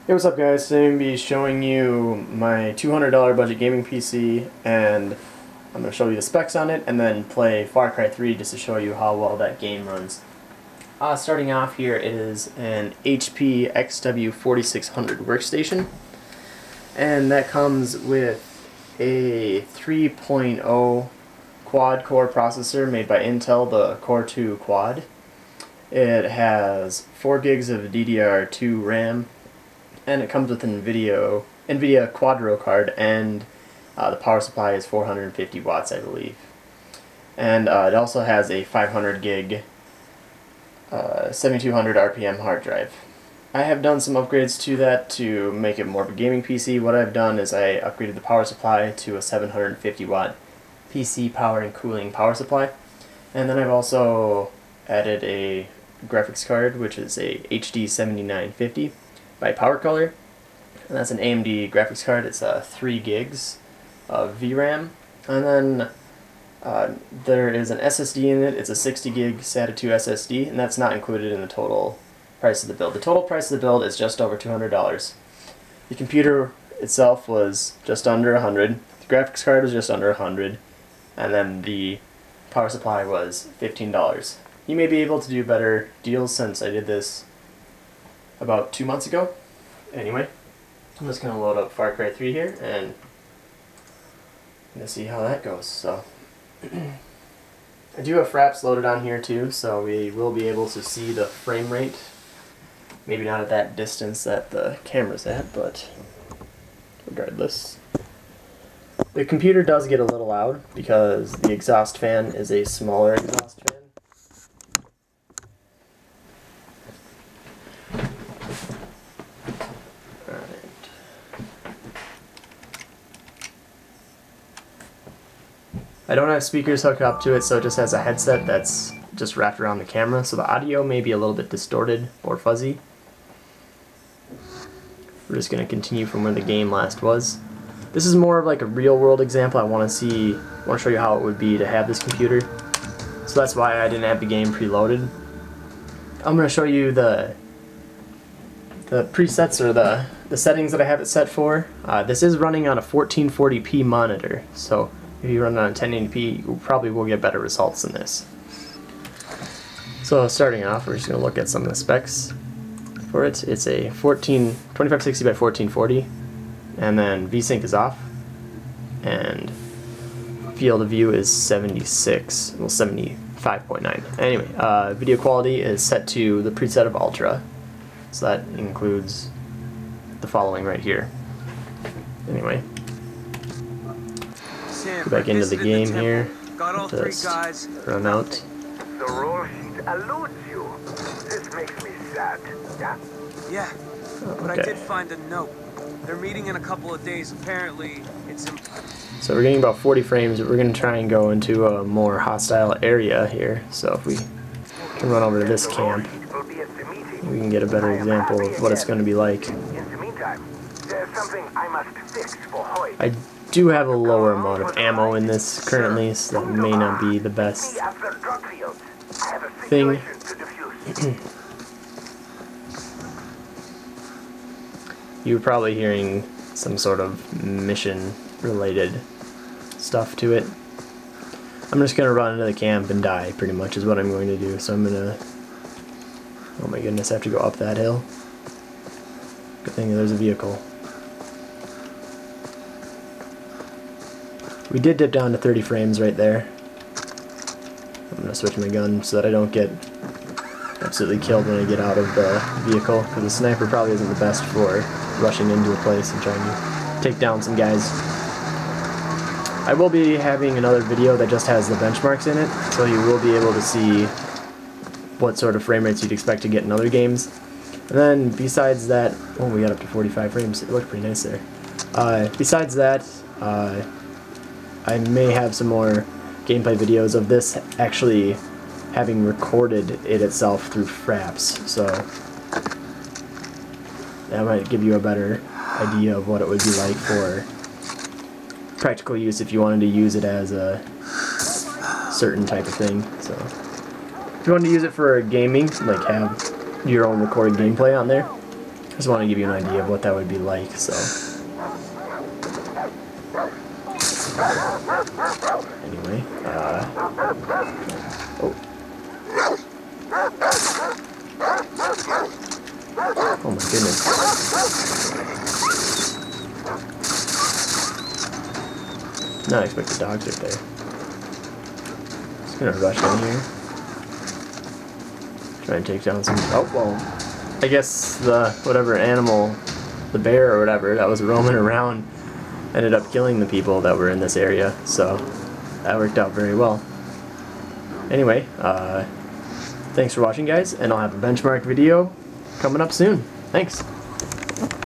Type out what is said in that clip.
Hey, what's up guys? Today I'm going to be showing you my $200 budget gaming PC, and I'm going to show you the specs on it and then play Far Cry 3 just to show you how well that game runs. Starting off here, it is an HP XW4600 workstation, and that comes with a 3.0 quad-core processor made by Intel, the Core 2 Quad. It has 4 gigs of DDR2 RAM, and it comes with an NVIDIA Quadro card, and the power supply is 450 watts, I believe. And it also has a 500 gig 7200 RPM hard drive. I have done some upgrades to that to make it more of a gaming PC. What I've done is I upgraded the power supply to a 750 watt PC power and cooling power supply. And then I've also added a graphics card, which is a HD 7950 by PowerColor, and that's an AMD graphics card. It's 3 gigs of VRAM, and then there is an SSD in it. It's a 60 gig SATA 2 SSD, and that's not included in the total price of the build. The total price of the build is just over $200. The computer itself was just under $100. The graphics card was just under $100, and then the power supply was $15. You may be able to do better deals since I did this about 2 months ago. Anyway, I'm just going to load up Far Cry 3 here and I'm going to see how that goes. So I do have fraps loaded on here too, so we will be able to see the frame rate. Maybe not at that distance that the camera's at, but regardless. The computer does get a little loud because the exhaust fan is a smaller exhaust fan. I don't have speakers hooked up to it, so it just has a headset that's just wrapped around the camera, so the audio may be a little bit distorted or fuzzy. We're just going to continue from where the game last was. This is more of like a real world example. I want to show you how it would be to have this computer. So that's why I didn't have the game preloaded. I'm going to show you the presets, or the settings that I have it set for. This is running on a 1440p monitor, so if you run it on 1080p, you probably will get better results than this. So starting off, we're just going to look at some of the specs for it. It's a 2560 by 1440, and then VSync is off, and field of view is 76, well 75.9. Anyway, video quality is set to the preset of Ultra, so that includes the following right here. Anyway, go back into the game here. Just run out. The roll sheet eludes you. This makes me sad. Yeah, but I did find a note. They're meeting in a couple of days. Apparently, it's so we're getting about 40 frames. We're going to try and go into a more hostile area here. So if we can run over to this camp, we can get a better example of what it's going to be like. I do have a lower amount of ammo in this currently, so that may not be the best thing. You're probably hearing some sort of mission related stuff to it. I'm just going to run into the camp and die, pretty much is what I'm going to do. So I'm going to, oh my goodness, I have to go up that hill. Good thing there's a vehicle. We did dip down to 30 frames right there. I'm going to switch my gun so that I don't get absolutely killed when I get out of the vehicle, because the sniper probably isn't the best for rushing into a place and trying to take down some guys. I will be having another video that just has the benchmarks in it, so you will be able to see what sort of frame rates you'd expect to get in other games. And then besides that, oh, we got up to 45 frames. It looked pretty nice there. Besides that, I may have some more gameplay videos of this actually having recorded it itself through fraps, so that might give you a better idea of what it would be like for practical use if you wanted to use it as a certain type of thing. So if you want to use it for gaming, like have your own recorded gameplay on there, Just want to give you an idea of what that would be like, so. Anyway, oh. Oh my goodness. Not expect the dogs right there. Just gonna rush in here. Try and take down some. Oh, well. I guess the whatever animal, the bear or whatever, that was roaming around ended up killing the people that were in this area, so that worked out very well. Anyway, thanks for watching, guys, and I'll have a benchmark video coming up soon. Thanks.